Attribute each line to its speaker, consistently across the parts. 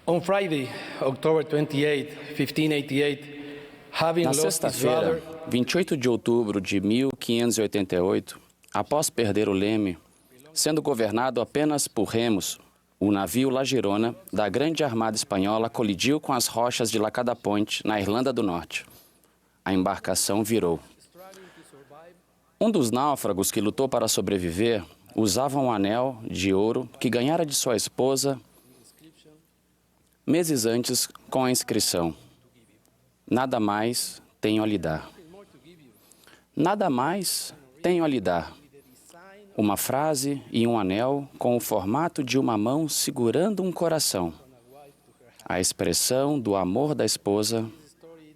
Speaker 1: On Friday, October 28, 1588, having
Speaker 2: Na
Speaker 1: lost his
Speaker 2: sexta-feira,
Speaker 1: brother,
Speaker 2: 28 de outubro de 1588, após perder o leme, sendo governado apenas por remos, o navio La Girona, da grande armada espanhola, colidiu com as rochas de Lacada Point, na Irlanda do Norte. A embarcação virou. Um dos náufragos que lutou para sobreviver usava um anel de ouro que ganhara de sua esposa meses antes com a inscrição: "Nada mais tenho a lhe dar. Nada mais tenho a lhe dar." Uma frase e um anel com o formato de uma mão segurando um coração. A expressão do amor da esposa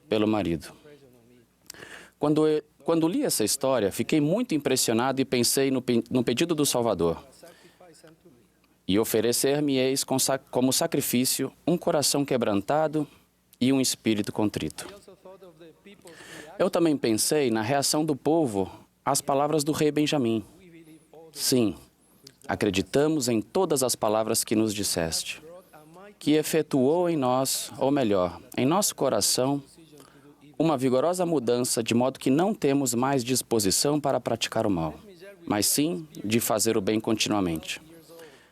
Speaker 2: pelo marido. Quando li essa história, fiquei muito impressionado e pensei no pedido do Salvador: "E oferecer-me-eis como sacrifício um coração quebrantado e um espírito contrito." Eu também pensei na reação do povo às palavras do rei Benjamim. Sim, acreditamos em todas as palavras que nos disseste, que efetuou em nós, ou melhor, em nosso coração, uma vigorosa mudança, de modo que não temos mais disposição para praticar o mal, mas sim de fazer o bem continuamente.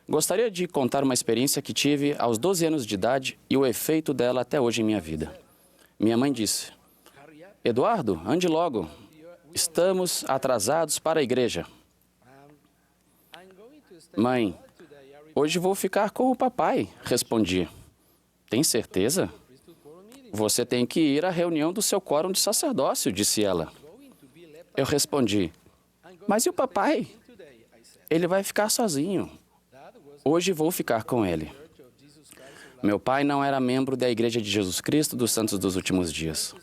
Speaker 2: Gostaria de contar uma experiência que tive aos 12 anos de idade e o efeito dela até hoje em minha vida. Minha mãe disse: "Eduardo, ande logo. Estamos atrasados para a igreja." "Mãe, hoje vou ficar com o papai", respondi. "Tem certeza?" "Você tem que ir à reunião do seu quórum de sacerdócio", disse ela. Eu respondi: "Mas e o papai?" "Ele vai ficar sozinho. Hoje vou ficar com ele." Meu pai não era membro da Igreja de Jesus Cristo dos Santos dos Últimos Dias.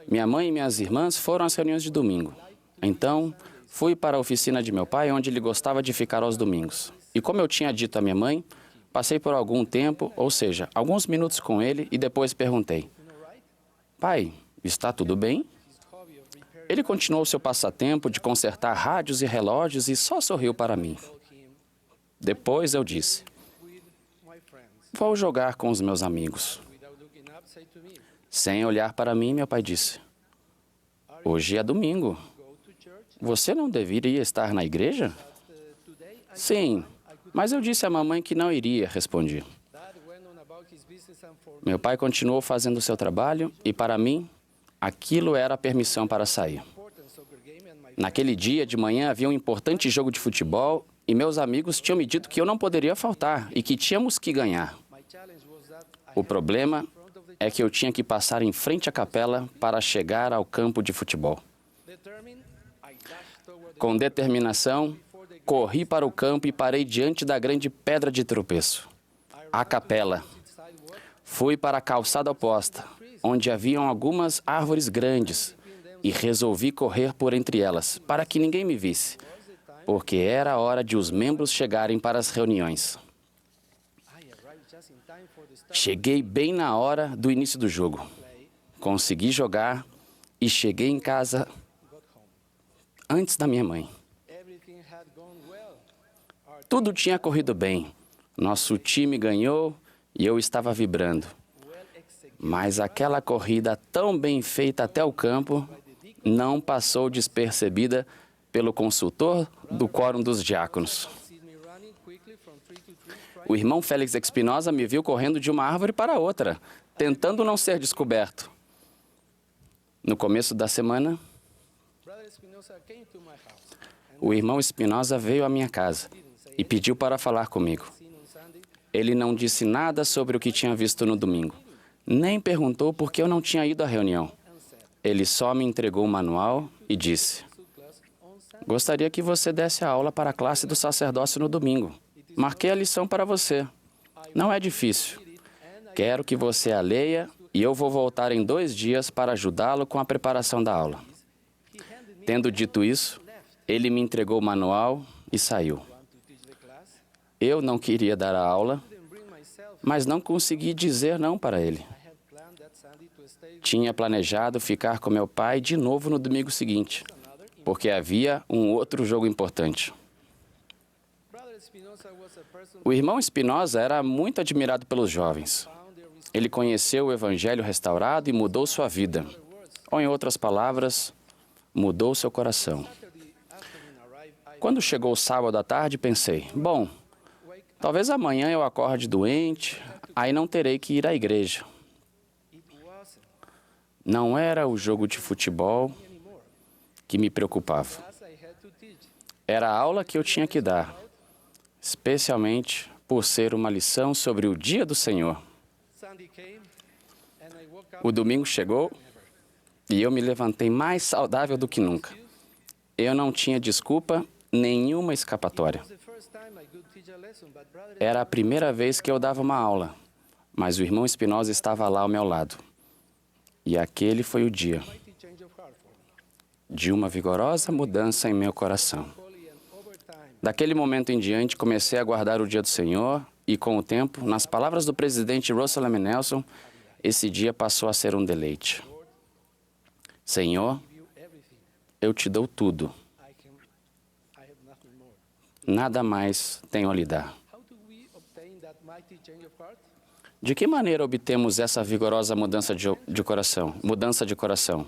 Speaker 2: Minha mãe e minhas irmãs foram às reuniões de domingo. Então, fui para a oficina de meu pai, onde ele gostava de ficar aos domingos. E como eu tinha dito à minha mãe, passei por algum tempo, ou seja, alguns minutos com ele e depois perguntei: "Pai, está tudo bem?" Ele continuou seu passatempo de consertar rádios e relógios e só sorriu para mim. Depois eu disse: "Vou jogar com os meus amigos." Sem olhar para mim, meu pai disse: "Hoje é domingo. Você não deveria estar na igreja?" "Sim, mas eu disse à mamãe que não iria", respondi. Meu pai continuou fazendo seu trabalho e, para mim, aquilo era a permissão para sair. Naquele dia de manhã havia um importante jogo de futebol e meus amigos tinham me dito que eu não poderia faltar e que tínhamos que ganhar. O problema é que eu tinha que passar em frente à capela para chegar ao campo de futebol. Com determinação, corri para o campo e parei diante da grande pedra de tropeço, a capela. Fui para a calçada oposta, onde haviam algumas árvores grandes, e resolvi correr por entre elas, para que ninguém me visse, porque era a hora de os membros chegarem para as reuniões. Cheguei bem na hora do início do jogo. Consegui jogar e cheguei em casa antes da minha mãe. Tudo tinha corrido bem. Nosso time ganhou e eu estava vibrando. Mas aquela corrida tão bem feita até o campo não passou despercebida pelo consultor do quórum dos diáconos. O irmão Félix Espinosa me viu correndo de uma árvore para outra, tentando não ser descoberto. No começo da semana, o irmão Espinosa veio à minha casa e pediu para falar comigo. Ele não disse nada sobre o que tinha visto no domingo, nem perguntou por que eu não tinha ido à reunião. Ele só me entregou o manual e disse: "Gostaria que você desse a aula para a classe do sacerdócio no domingo. Marquei a lição para você. Não é difícil. Quero que você a leia e eu vou voltar em 2 dias para ajudá-lo com a preparação da aula." Tendo dito isso, ele me entregou o manual e saiu. Eu não queria dar a aula, mas não consegui dizer não para ele. Tinha planejado ficar com meu pai de novo no domingo seguinte, porque havia um outro jogo importante. O irmão Espinosa era muito admirado pelos jovens. Ele conheceu o Evangelho restaurado e mudou sua vida. Ou, em outras palavras, mudou seu coração. Quando chegou o sábado à tarde, pensei, bom, talvez amanhã eu acorde doente, aí não terei que ir à igreja. Não era o jogo de futebol que me preocupava. Era a aula que eu tinha que dar, especialmente por ser uma lição sobre o dia do Senhor. O domingo chegou e eu me levantei mais saudável do que nunca. Eu não tinha desculpa, nenhuma escapatória. Era a primeira vez que eu dava uma aula, mas o irmão Espinosa estava lá ao meu lado. E aquele foi o dia de uma vigorosa mudança em meu coração. Daquele momento em diante, comecei a guardar o dia do Senhor e, com o tempo, nas palavras do presidente Russell M. Nelson, esse dia passou a ser um deleite. Senhor, eu te dou tudo. Nada mais tenho a lhe dar. De que maneira obtemos essa vigorosa mudança de coração?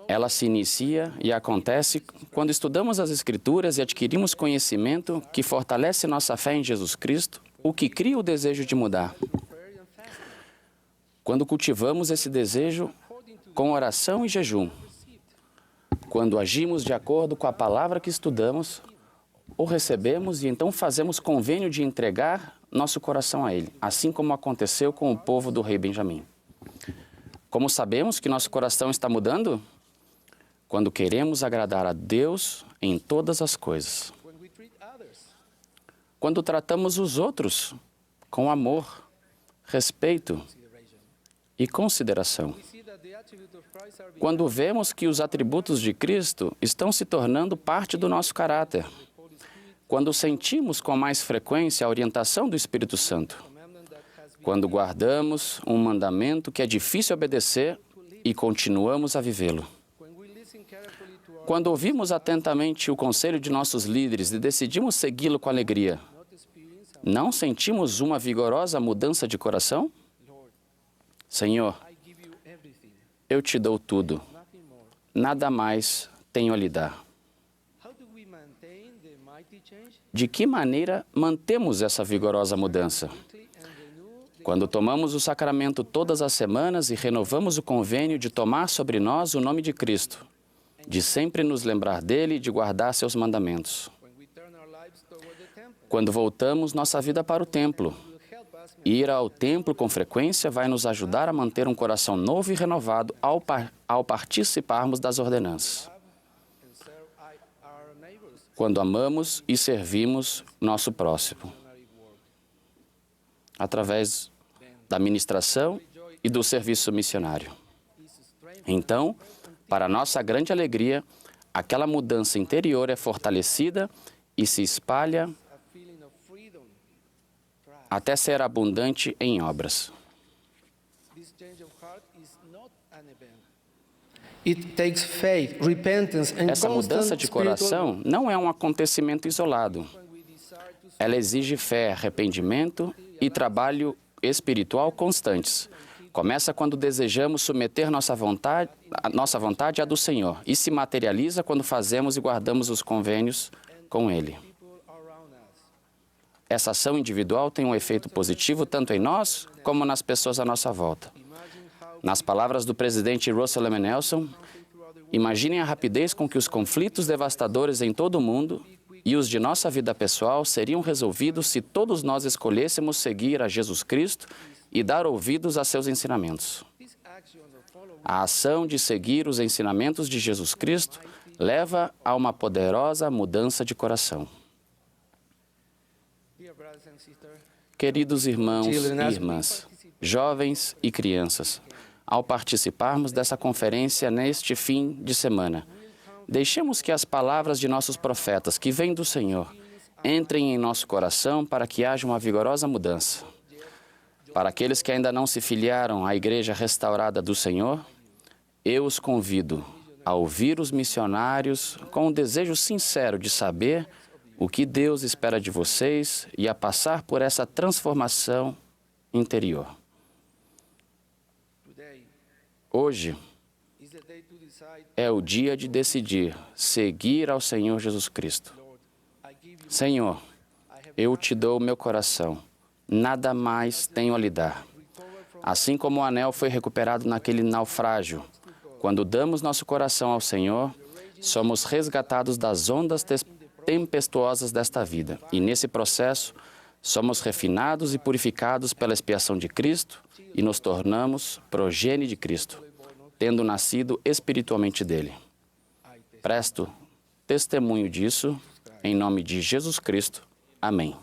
Speaker 2: Ela se inicia e acontece quando estudamos as Escrituras e adquirimos conhecimento que fortalece nossa fé em Jesus Cristo, o que cria o desejo de mudar. Quando cultivamos esse desejo com oração e jejum, quando agimos de acordo com a palavra que estudamos, ou recebemos e então fazemos convênio de entregar nosso coração a Ele, assim como aconteceu com o povo do rei Benjamim. Como sabemos que nosso coração está mudando? Quando queremos agradar a Deus em todas as coisas. Quando tratamos os outros com amor, respeito e consideração. Quando vemos que os atributos de Cristo estão se tornando parte do nosso caráter. Quando sentimos com mais frequência a orientação do Espírito Santo. Quando guardamos um mandamento que é difícil obedecer e continuamos a vivê-lo. Quando ouvimos atentamente o conselho de nossos líderes e decidimos segui-lo com alegria, não sentimos uma vigorosa mudança de coração? Senhor, eu te dou tudo. Nada mais tenho a lhe dar. De que maneira mantemos essa vigorosa mudança? Quando tomamos o sacramento todas as semanas e renovamos o convênio de tomar sobre nós o nome de Cristo, de sempre nos lembrar dele e de guardar seus mandamentos. Quando voltamos nossa vida para o templo, ir ao templo com frequência vai nos ajudar a manter um coração novo e renovado ao participarmos das ordenanças. Quando amamos e servimos nosso próximo, através da ministração e do serviço missionário. Então, para nossa grande alegria, aquela mudança interior é fortalecida e se espalha até ser abundante em obras. Essa mudança de coração não é um acontecimento isolado. Ela exige fé, arrependimento e trabalho espiritual constantes. Começa quando desejamos submeter nossa vontade à do Senhor e se materializa quando fazemos e guardamos os convênios com Ele. Essa ação individual tem um efeito positivo tanto em nós como nas pessoas à nossa volta. Nas palavras do presidente Russell M. Nelson, imaginem a rapidez com que os conflitos devastadores em todo o mundo e os de nossa vida pessoal seriam resolvidos se todos nós escolhêssemos seguir a Jesus Cristo e dar ouvidos a seus ensinamentos. A ação de seguir os ensinamentos de Jesus Cristo leva a uma poderosa mudança de coração. Queridos irmãos e irmãs, jovens e crianças, ao participarmos dessa conferência neste fim de semana, deixemos que as palavras de nossos profetas, que vêm do Senhor, entrem em nosso coração para que haja uma vigorosa mudança. Para aqueles que ainda não se filiaram à Igreja Restaurada do Senhor, eu os convido a ouvir os missionários com um desejo sincero de saber o que Deus espera de vocês e a passar por essa transformação interior. Hoje é o dia de decidir seguir ao Senhor Jesus Cristo. Senhor, eu te dou o meu coração, nada mais tenho a lhe dar. Assim como o anel foi recuperado naquele naufrágio, quando damos nosso coração ao Senhor, somos resgatados das ondas tempestuosas desta vida. E nesse processo, somos refinados e purificados pela expiação de Cristo e nos tornamos progenie de Cristo, tendo nascido espiritualmente dele. Presto testemunho disso, em nome de Jesus Cristo. Amém.